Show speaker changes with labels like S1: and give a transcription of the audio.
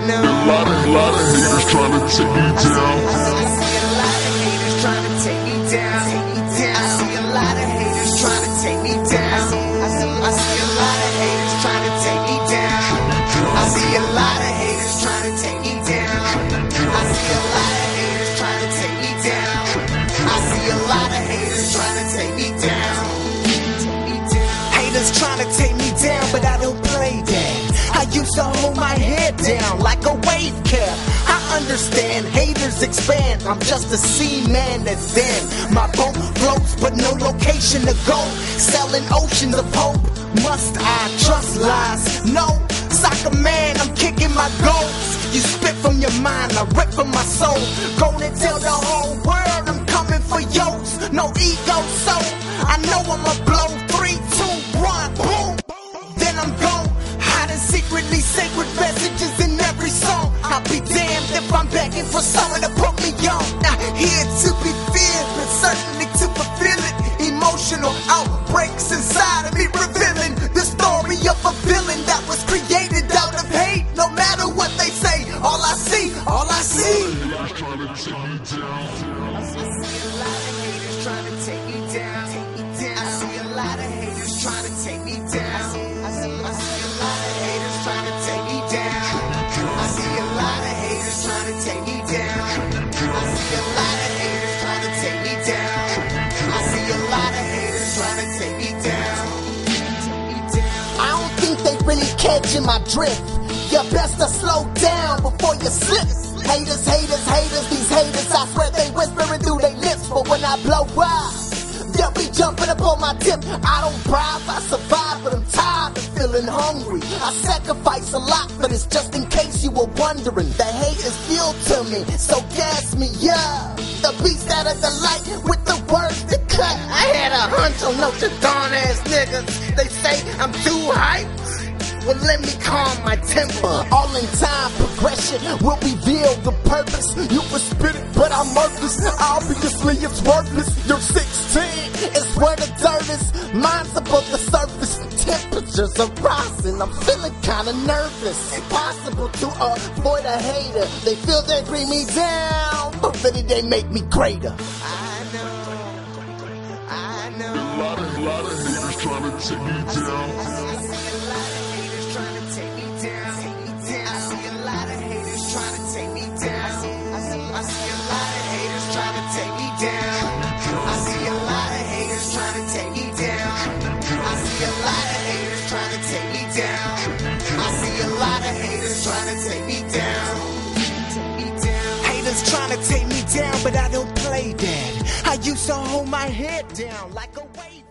S1: A lot of haters trying to take me down.
S2: I see a lot of haters trying to take me down. I see a lot of haters trying to take me down. I see a lot of haters trying to take me down. I see a lot of haters trying to take me down. I see a lot of haters trying to take me down. I see a lot of haters trying to take me down. Haters trying to take me down, but I don't play that. I used to hold my head down like a wave cap. I understand, haters expand. I'm just a seaman that's then. My boat floats, but no location to go. Selling oceans of hope. Must I trust lies? No, soccer man, I'm kicking my goals. You spit from your mind, I rip from my soul. Go and tell the whole world I'm coming for yours. No ego, so I know I'ma blow 3, 2, 1, boom. Then I'm gone. Secretly sacred messages in every song. I'll be damned if I'm begging for someone to put me on. Not here to be feared, but certainly to fulfill it. Emotional outbreaks inside of me, revealing the story of a villain that was created out of hate. No matter what they say, all I see. I see a lot of haters trying to take me down. I see a lot of haters trying to take me down. I see a lot of haters trying to take me down. I see a lot of haters trying to take me down. I see a lot of haters trying to take me down. I see a lot of haters trying to take me down. I don't think they really catching my drift. You best to slow down before you slip. Haters, these haters, I swear they whispering through their lips. But when I blow up, they'll be jumping up on my tip. I don't bribe, I survive, but I'm tired of feeling hungry. I sacrifice a lot for this, just in case you were wondering. The hate is fuel to me, so gas me up. The beats that are the light with the words to cut. I had a hunch on no darn ass niggas. They say I'm too hyped. Well, let me calm my temper. All in time, progression will reveal the purpose. You can spit it, but I'm worthless. Obviously, it's worthless. You're 16, it's where the dirt is. Mine's above the surface. Temperatures are rising. I'm feeling kinda nervous. Impossible to avoid a hater. They feel they bring me down, but really they make me greater. I know.
S1: A lot of haters trying to take me down.
S2: Trying to take me down. I see a lot of haters trying to take me down. I see a lot of haters trying to take me down. I see a lot of haters trying to take me down. I see a lot of haters trying to take me down. I see a lot of haters trying to take me down. Haters trying to take me down, but I don't play that. I used to hold my head down like a wave.